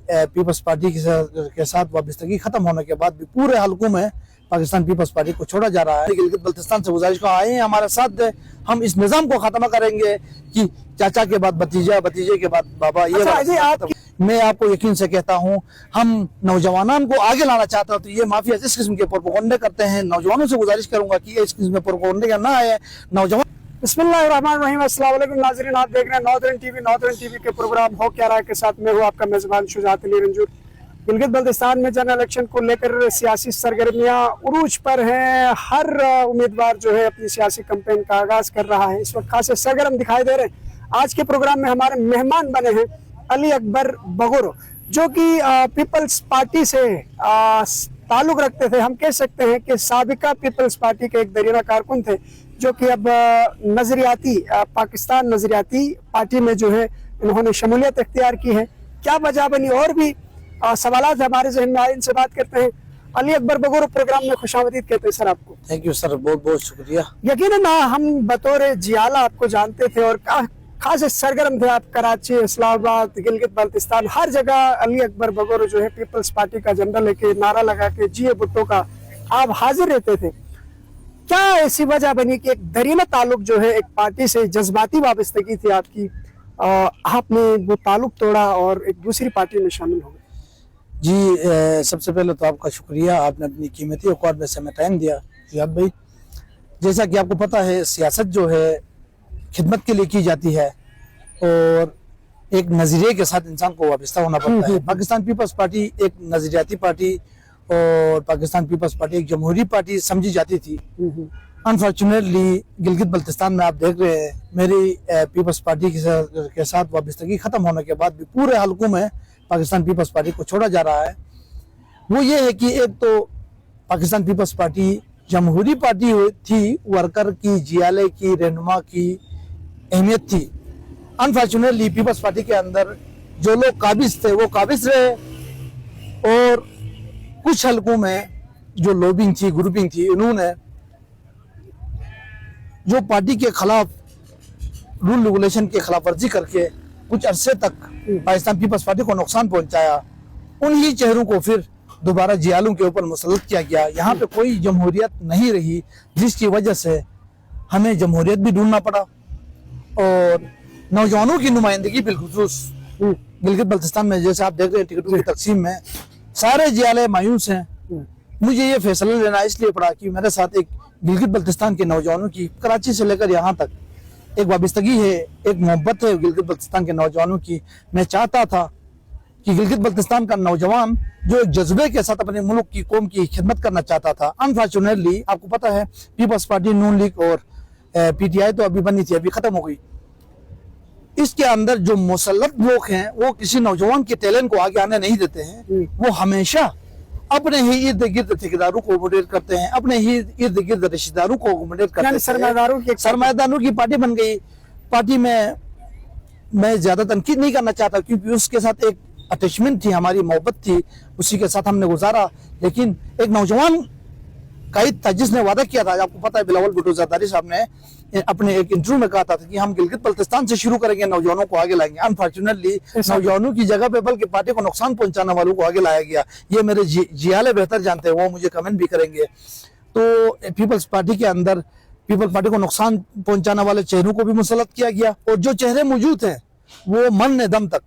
Peoples party के साथ वाबस्तगी खत्म होने के बाद भी पूरे हलकों में पाकिस्तान पीपल्स पार्टी को छोड़ा जा रहा है। गिलगित बल्तिस्तान से गुजारिश को आए हैं हमारे साथ, हम इस निज़ाम को खत्म करेंगे कि चाचा के बाद भतीजा, भतीजे के बाद बाबा। ये मैं आपको यकीन से कहता हूँ, हम नौजवानों को आगे लाना चाहते हैं तो ये माफिया इस किस्म के प्रोपेगेंडा करते हैं। नौजवानों से गुजारिश करूंगा कि इस किस्म के प्रोपेगेंडा ना आए। नौजवान बिस्मिल्लाहिर्रहमानिर्रहीम, अस्सलाम वालेकुम नाज़रीन, आप देख रहे हैं नॉर्दर्न टीवी के प्रोग्राम हो क्या रहा है के साथ मैं हूँ आपका मेजबान शुजात अली रंजूर। गिलगित बल्तिस्तान में जनरल इलेक्शन को लेकर सियासी सरगर्मियां उरूज पर हैं। हर उम्मीदवार जो है अपनी सियासी कैंपेन का आगाज कर रहा है। इस वक्त खासे सरगर्म दिखाई दे रहे हैं। आज के प्रोग्राम में हमारे मेहमान बने हैं अली अकबर बगोरो, जो कि पीपल्स पार्टी से ताल्लुक रखते थे। हम कह सकते हैं कि साबिका पीपल्स पार्टी के एक दरीना कारकुन थे, जो कि अब नजरियाती पाकिस्तान नजरियाती पार्टी में जो है इन्होंने शमूलियत इख्तियार की है। क्या वजह बनी और भी सवालात हमारे जहन में आए, इनसे बात करते हैं। अली अकबर बगोरो प्रोग्राम में खुशामदीद कहते हैं सर आपको। थैंक यू सर, बहुत बहुत शुक्रिया। यकीनन हम बतौर जियाला आपको जानते थे और खास सरगर्म थे आप। कराची, इस्लामाबाद, गिलगित बल्तिस्तान, हर जगह अली अकबर बगोरो जो है पीपल्स पार्टी का झंडा लेके नारा लगा के जिए भुट्टो का आप हाजिर रहते थे। क्या ऐसी वजह बनी कि एक दरीना ताल्लुक जो है एक पार्टी से जज्बाती वाबस्तगी थी आपकी, आपने वो ताल्लुक तोड़ा और एक दूसरी पार्टी में शामिल हो गए? जी, सबसे पहले तो आपका शुक्रिया, आपने अपनी कीमती औकात में से हमें टाइम दिया जियाद भाई। जैसा कि आपको पता है, सियासत जो है खिदमत के लिए की जाती है और एक नज़रिए के साथ इंसान को वाबस्ता होना पड़ता है। पाकिस्तान पीपल्स पार्टी एक नज़रियाती पार्टी और पाकिस्तान पीपल्स पार्टी एक जमहूरी पार्टी समझी जाती थी। अनफॉर्चुनेटली गिलगित बल्तिस्तान में आप देख रहे हैं, मेरी पीपल्स पार्टी के साथ वाबस्तगी खत्म होने के बाद भी पूरे हलकों में पाकिस्तान पीपल्स पार्टी को छोड़ा जा रहा है। वो ये है कि एक तो पाकिस्तान पीपल्स पार्टी जमहूरी पार्टी थी, वर्कर की, जियाले की, रहनुमा की अहमियत थी। अनफॉर्चुनेटली पीपल्स पार्टी के अंदर जो लोग काबिज थे वो काबिज रहे और कुछ हलकों में जो लॉबिंग थी, ग्रुपिंग थी, इन्होंने जो पार्टी के खिलाफ रूल रेगुलेशन के खिलाफ वर्जी करके कुछ अरसे तक पाकिस्तान पीपल्स पार्टी को नुकसान पहुंचाया, उन्हीं चेहरों को फिर दोबारा जियालों के ऊपर मुसल्लत किया गया। यहाँ पे कोई जमहूरियत नहीं रही, जिसकी वजह से हमें जमहूरियत भी ढूंढना पड़ा और नौजवानों की नुमाइंदगी बिलखुसूस गिलगित बल्तिस्तान में जैसे आप देख रहे हैं टिकटों की तकसीम में सारे जियाले मायूस हैं। मुझे ये फैसला लेना इसलिए पड़ा कि मेरे साथ एक गिलगित बल्तिस्तान के नौजवानों की कराची से लेकर यहाँ तक एक वाबस्तगी है, एक मोहब्बत है गिलगित बल्तिस्तान के नौजवानों की। मैं चाहता था कि गिलगित बल्तिस्तान का नौजवान जो एक जज्बे के साथ अपने मुल्क की, कौम की खिदमत करना चाहता था। अनफॉर्चुनेटली आपको पता है पीपल्स पार्टी, नून लीग और पीटीआई तो अभी बनी थी, अभी खत्म हो गई। इसके अंदर जो मुसल्लत लोग हैं वो किसी नौजवान के टैलेंट को आगे आने नहीं देते हैं। वो हमेशा अपने ही इर्द गिर्द ठेकेदारों को अकोमोडेट करते हैं, अपने ही इर्द गिर्द रिश्तेदारों को अकोमोडेट करते हैं। सरमायादारों की पार्टी बन गई। पार्टी में मैं ज्यादा तनकीद नहीं करना चाहता क्योंकि उसके साथ एक अटैचमेंट थी, हमारी मोहब्बत थी, उसी के साथ हमने गुजारा। लेकिन एक नौजवान कायद था जिसने वादा किया था, आपको पता है बिलावल भुट्टो ज़रदारी साहब ने अपने एक इंटरव्यू में कहा था कि हम गिलगित बल्तिस्तान से शुरू करेंगे, नौजवानों को आगे लाएंगे। अनफॉर्चुनेटली नौजवानों की जगह पे बल्कि पार्टी को नुकसान पहुंचाने वालों को आगे लाया गया। ये मेरे जियाले बेहतर जानते हैं, वो मुझे कमेंट भी करेंगे। तो पीपल्स पार्टी के अंदर पीपल्स पार्टी को नुकसान पहुंचाने वाले चेहरों को भी मुसल्लत किया गया और जो चेहरे मौजूद हैं वो मरने दम तक,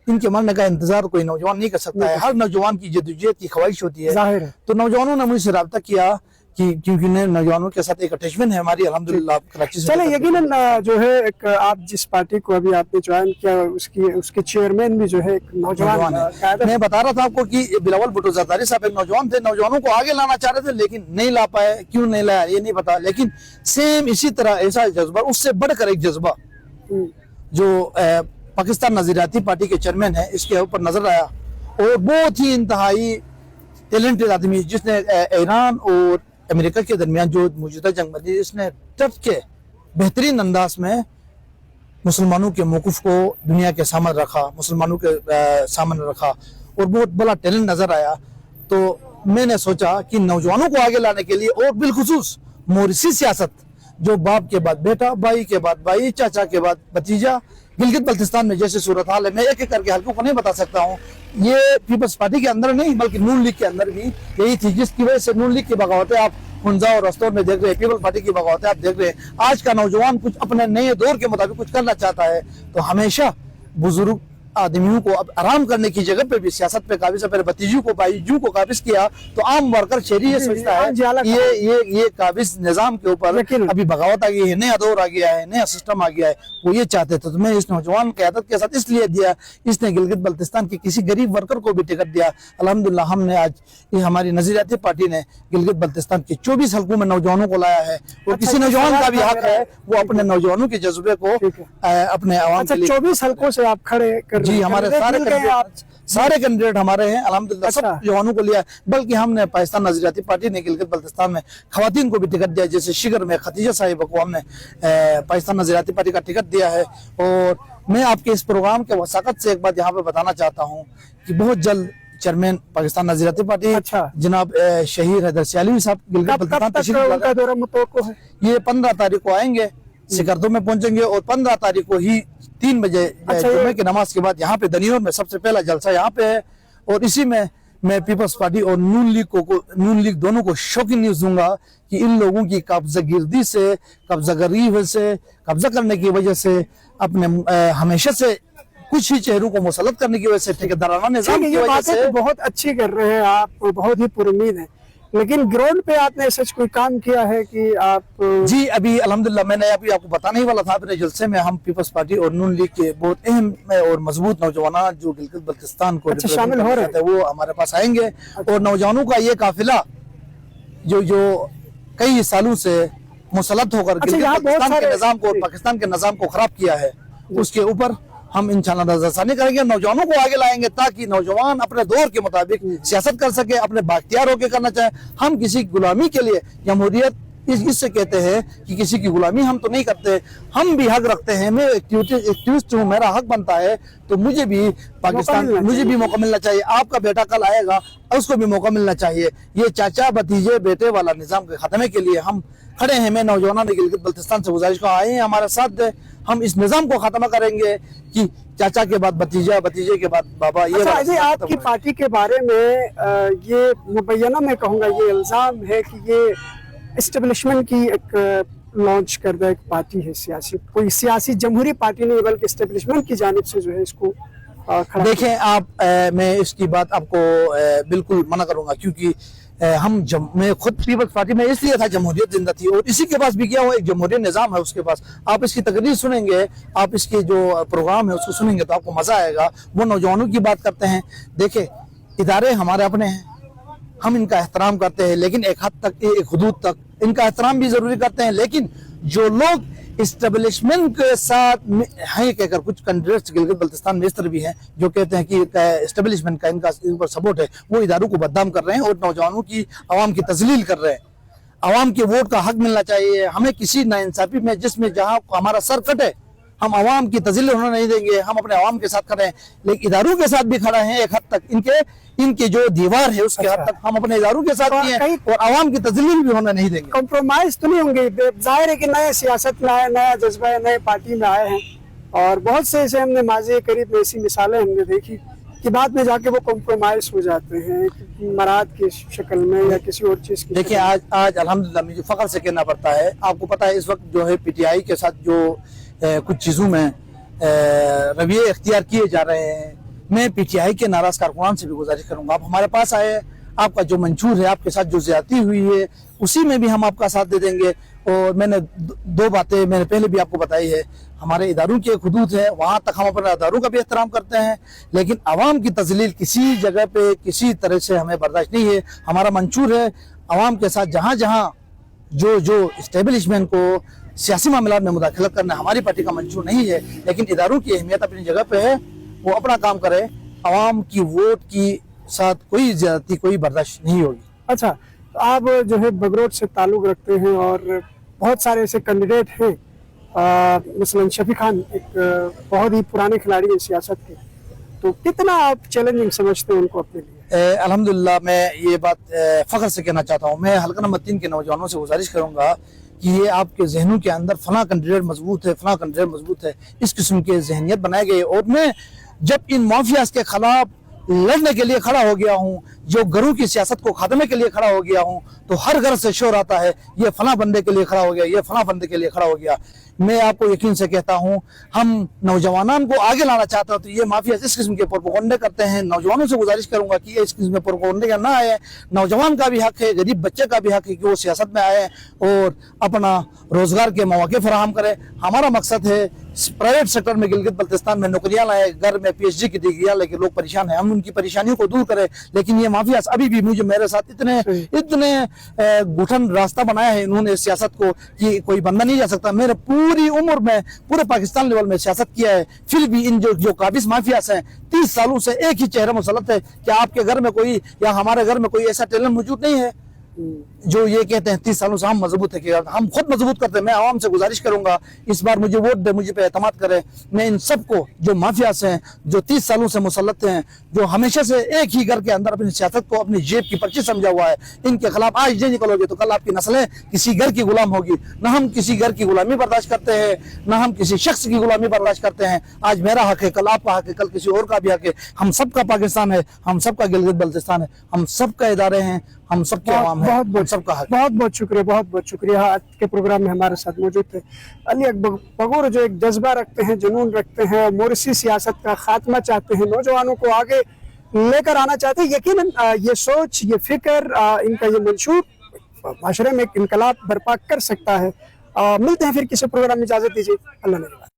इनके मरने का इंतजार कोई नौजवान नहीं कर सकता है। हर नौजवान की जद्दोजहद की ख्वाहिश होती है। तो नौजवानों ने मुझसे रब्ता किया कि क्योंकि नौजवानों के साथ एक अटैचमेंट है हमारी, अल्हम्दुलिल्लाह कराची से। चले यकीनन जो है एक आप जिस पार्टी को अभी आपने ज्वाइन किया उसके चेयरमैन भी जो है एक नौजवान है। मैं बता रहा था आपको कि बिलावल भुट्टो ज़रदारी साहब एक नौजवान थे, नौजवानों को आगे लाना चाह रहे थे लेकिन नहीं ला पाए। क्यों नहीं लाया ये नहीं पता, लेकिन सेम इसी तरह ऐसा जज्बा, उससे बढ़कर एक जज्बा जो पाकिस्तान नजरियाती पार्टी के चेयरमैन है, इसके ऊपर नजर आया। और बहुत ही इंतहाई टैलेंटेड आदमी जिसने ईरान और अमेरिका के दरमियान जो मौजूदा जंग बनी, इसने डट के बेहतरीन अंदाज में मुसलमानों के मौक़िफ़ को दुनिया के सामने रखा, मुसलमानों के सामने रखा और बहुत बड़ा टैलेंट नजर आया। तो मैंने सोचा कि नौजवानों को आगे लाने के लिए और बिलखुसूस मोरिसी सियासत जो बाप के बाद बेटा, भाई के बाद भाई, चाचा के बाद भतीजा, गिलगित बल्तिस्तान में जैसे सूरत हाल है, मैं एक एक करके हल्कों को नहीं बता सकता हूँ। ये पीपल्स पार्टी के अंदर नहीं बल्कि नून लीग के अंदर भी यही थी, जिसकी वजह से नून लीग की बगावतें आप हुंजा और रस्तौर में देख रहे हैं, पीपल्स पार्टी की बगावतें आप देख रहे हैं। आज का नौजवान कुछ अपने नए दौर के मुताबिक कुछ करना चाहता है तो हमेशा बुजुर्ग आदमियों को अब आराम करने की जगह पे भी सियासत पे काबिज है। मेरे भतीजों को भाईजों को काबिज किया तो आम वर्कर शहरी ये सोचता है ये काबिज निजाम के ऊपर अभी बगावत आ गई है, नया दौर आ गया है, नया सिस्टम आ गया है, वो ये चाहते थे। तो मैं इस नौजवान क़यादत के साथ इसलिए दिया, इसने गिलगित बल्तिस्तान के किसी गरीब वर्कर को भी टिकट दिया। अल्हम्दुलिल्लाह हमने आज ये हमारी नजरियाती पार्टी ने गिलगित बल्तिस्तान के 24 हल्कों में नौजवानों को लाया है और किसी नौजवान का भी हक है वो अपने नौजवानों के जज्बे को अपने आवाम के लिए। 24 हल्कों से आप खड़े कर जी, हमारे सारे कैंडिडेट हमारे हैं अल्हम्दुलिल्लाह, सब जवानों को लिया। बल्कि हमने पाकिस्तान नजरियाती पार्टी ने गिलगित बल्तिस्तान में खवातीन को भी टिकट दिया, जैसे शिगर में खतीजा साहिबा को हमने पाकिस्तान नजरियाती पार्टी का टिकट दिया है। और मैं आपके इस प्रोग्राम के वसाकत से एक बात यहाँ पे बताना चाहता हूँ कि बहुत जल्द चेयरमैन पाकिस्तान नजरियाती पार्टी जनाब शहीद हैदर सियालवी साहब गिलगित बल्तिस्तान ये 15 तारीख को आएंगे, सिकरदो में पहुंचेंगे और 15 तारीख को ही 3 बजे जुम्मे की नमाज के बाद यहाँ पे दनियोर में सबसे पहला जलसा यहाँ पे है। और इसी में मैं पीपल्स पार्टी और नून लीग दोनों को शौकीन न्यूज दूंगा कि इन लोगों की कब्जागिर्दी से, कब्जागरी से, कब्जा करने की वजह से, अपने हमेशा से कुछ ही चेहरों को मुसल्लत करने की वजह से, ठेकेदाराना निजाम की वजह से बहुत अच्छी कर रहे हैं आप, बहुत ही पुरुमीद है। लेकिन ग्राउंड पे आपने सच कोई काम किया है कि आप? जी अभी अल्हम्दुलिल्लाह मैंने अभी आपको बताने ही वाला था, अपने जलसे में हम पीपल्स पार्टी और नून लीग के बहुत अहम और मजबूत नौजवान जो गिलगित बल्तिस्तान को शामिल हो रहे हैं वो हमारे पास आएंगे। और नौजवानों का ये काफिला जो कई सालों से मुसल्लत होकर गिलगित बल्तिस्तान के निजाम को और पाकिस्तान के निजाम को खराब किया है, उसके ऊपर हम इंशाल्लाह नजरसानी करेंगे, नौजवानों को आगे लाएंगे ताकि नौजवान अपने दौर के मुताबिक सियासत कर सके, अपने बाख्तियार होकर करना चाहे। हम किसी गुलामी के लिए, जमहूरियत इससे कहते हैं कि किसी की गुलामी हम तो नहीं करते, हम भी हक रखते हैं। मैं एक्टिविस्ट हूँ, मेरा हक बनता है तो मुझे भी पाकिस्तान मुझे भी मौका मिलना चाहिए। आपका बेटा कल आएगा उसको भी मौका मिलना चाहिए। ये चाचा भतीजे बेटे वाला निजाम के खात्मे के लिए हम खड़े हैं। मैं नौजवान गिलगित बल्तिस्तान से गुजारिश का आए हैं हमारे साथ दे, हम इस निजाम को खत्म करेंगे कि चाचा के बाद भतीजा, भतीजे के बाद बाबा। ये आपकी पार्टी के बारे में ये मुबैना मैं कहूँगा ये इल्जाम है कि ये एस्टेब्लिशमेंट की एक लॉन्च करदा एक पार्टी है सियासी, कोई सियासी जमहूरी पार्टी नहीं बल्कि एस्टेब्लिशमेंट की जानिब से जो है इसको देखें आप। मैं इसकी बात आपको बिल्कुल मना करूंगा क्योंकि मैं खुद पीपल्स पार्टी में इसलिए था जमहूरियत जिंदा थी और इसी के पास भी गया हुआ एक जमहूरियत निजाम है उसके पास। आप इसकी तकरीर सुनेंगे, आप इसके जो प्रोग्राम है उसको सुनेंगे तो आपको मजा आएगा। वो नौजवानों की बात करते हैं। देखे इदारे हमारे अपने हैं, हम इनका एहतराम करते हैं लेकिन एक हद तक, एक हुदूद तक इनका एहतराम भी जरूरी करते हैं। लेकिन जो लोग इस्टेब्लिशमेंट के साथ है कहकर कुछ कैंडिडेट्स गिलगित बल्तिस्तान में इस तरह भी हैं जो कहते हैं कि इस्टेब्लिशमेंट का इनका ऊपर सपोर्ट है, वो इदारों को बदनाम कर रहे हैं और नौजवानों की, आवाम की तजलील कर रहे हैं। आवाम के वोट का हक मिलना चाहिए हमें। किसी नाइंसाफी में जिसमें जहां हमारा सर कटे हम आवाम की तजलील होने नहीं देंगे। हम अपने आवाम के साथ खड़े हैं लेकिन इदारों के साथ भी खड़े हैं एक हद तक। इनके जो दीवार है उसके हद तक हम अपने इदारों के साथ भी हैं और आवाम की तजलील भी होने नहीं देंगे। कॉम्प्रोमाइज तो नहीं होंगे? जाहिर है कि नए सियासत में आए, नया जज्बा है, नए पार्टी में आए हैं और बहुत से ऐसे हमने माजी करीब में ऐसी मिसालें हमने देखी कि बाद में जाके वो कॉम्प्रोमाइज हो जाते हैं मराद की शक्ल में या किसी और चीज की। देखिए आज अल्हम्दुलिल्लाह मुझे फख्र से कहना पड़ता है, आपको पता है इस वक्त जो है पीटीआई के साथ जो कुछ चीजों में रवैये इख्तियार किए जा रहे हैं। मैं पीटीआई के नाराज कारकुनान से भी गुजारिश करूंगा, आप हमारे पास आए, आपका जो मंशूर है, आपके साथ जो ज्यादती हुई है उसी में भी हम आपका साथ दे देंगे। और मैंने दो बातें मैंने पहले भी आपको बताई है, हमारे इदारों की एक हुदूद है, वहां तक हम अपने इदारों का भी एहतराम करते हैं लेकिन आवाम की तजलील किसी जगह पे किसी तरह से हमें बर्दाश्त नहीं है। हमारा मंशूर है आवाम के साथ जहाँ जहाँ जो इस्टेब्लिशमेंट को सियासी मामला में मुदाखलत करना हमारी पार्टी का मंशूर नहीं है। लेकिन इदारों की अहमियत अपनी जगह पे है, वो अपना काम करे, आवाम की वोट की साथ कोई ज्यादती कोई बर्दाश्त नहीं होगी। अच्छा, तो आप जो है बगरोट से ताल्लुक रखते हैं और बहुत सारे ऐसे कैंडिडेट हैं, मसलन शफी खान एक बहुत ही पुराने खिलाड़ी हैं सियासत के, तो कितना आप चैलेंजिंग समझते हैं उनको अपने लिए? अल्हम्दुलिल्लाह मैं ये बात फख्र से कहना चाहता हूँ। मैं हल्का नंबर 3 के नौजवानों से गुजारिश करूंगा کہ یہ آپ کے ذہنوں کے اندر فلاں کینڈیڈیٹ مضبوط ہے، فلاں کینڈیڈیٹ مضبوط ہے، اس قسم کے ذہنیت بنائے گئے. اور میں جب ان مافیاز کے خلاف لڑنے کے لیے کھڑا ہو گیا ہوں، جو گھروں کی سیاست کو خاتمے کے لیے کھڑا ہو گیا ہوں، تو ہر گھر سے شور آتا ہے یہ فلاں بندے کے لیے کھڑا ہو گیا، یہ فلاں بندے کے لیے کھڑا ہو گیا. میں آپ کو یقین سے کہتا ہوں، ہم نوجوانان کو آگے لانا چاہتا ہوں تو یہ مافیا اس قسم کے پروپیگنڈے کرتے ہیں. نوجوانوں سے گزارش کروں گا کہ یہ اس قسم کے پروپیگنڈے نہ آئے. نوجوان کا بھی حق ہے، غریب بچے کا بھی حق ہے کہ وہ سیاست میں آئے اور اپنا روزگار کے مواقع فراہم کرے. ہمارا مقصد ہے پرائیویٹ سیکٹر میں گلگت بلتستان میں نوکریاں لائے، گھر میں پی ایچ ڈی کی ڈگریاں لے کے لوگ پریشان ہیں، ہم ان کی پریشانیوں کو دور کریں. لیکن یہ مافیاز ابھی بھی میرے ساتھ اتنے گٹھن راستہ بنایا ہے انہوں نے سیاست کو کہ کوئی بندہ نہیں جا سکتا. میرے پوری عمر میں پورے پاکستان لیول میں سیاست کیا ہے، پھر بھی ان جو قابض مافیاز ہیں 30 سالوں سے ایک ہی چہرہ مسلط ہے. کیا آپ کے گھر میں کوئی یا ہمارے گھر میں کوئی ایسا ٹیلنٹ موجود نہیں ہے جو یہ کہتے ہیں 30 سالوں سے ہم مضبوط ہے؟ کہ ہم خود مضبوط کرتے ہیں. میں عوام سے گزارش کروں گا اس بار مجھے ووٹ دے، مجھے پہ اعتماد کرے. میں ان سب کو جو مافیاز ہیں، جو 30 سالوں سے مسلط ہیں، جو ہمیشہ سے ایک ہی گھر کے اندر اپنی سیاست کو اپنی جیب کی پرچی سمجھا ہوا ہے، ان کے خلاف آج نہیں نکلو گے تو کل آپ کی نسلیں کسی گھر کی غلام ہوگی. نہ ہم کسی گھر کی غلامی برداشت کرتے ہیں، نہ ہم کسی شخص کی غلامی برداشت کرتے ہیں. آج میرا حق ہے، کل آپ کا حق ہے، کل کسی اور کا بھی حق ہے. ہم سب کا پاکستان ہے، ہم سب کا گلگت بلتستان ہے، ہم سب کا ادارے ہیں، ہم سب کے عوام ہیں، ہم سب کا حق. بہت بہت شکریہ، بہت بہت شکریہ. آج کے پروگرام میں ہمارے ساتھ موجود تھے علی اکبر بغور، جو ایک جذبہ رکھتے ہیں، جنون رکھتے ہیں، مورثی سیاست کا خاتمہ چاہتے ہیں، نوجوانوں کو آگے لے کر آنا چاہتے ہیں. یقیناً یہ سوچ، یہ فکر، ان کا یہ منشور معاشرے میں ایک انقلاب برپا کر سکتا ہے. ملتے ہیں پھر کسی پروگرام میں، اجازت دیجیے. اللہ نے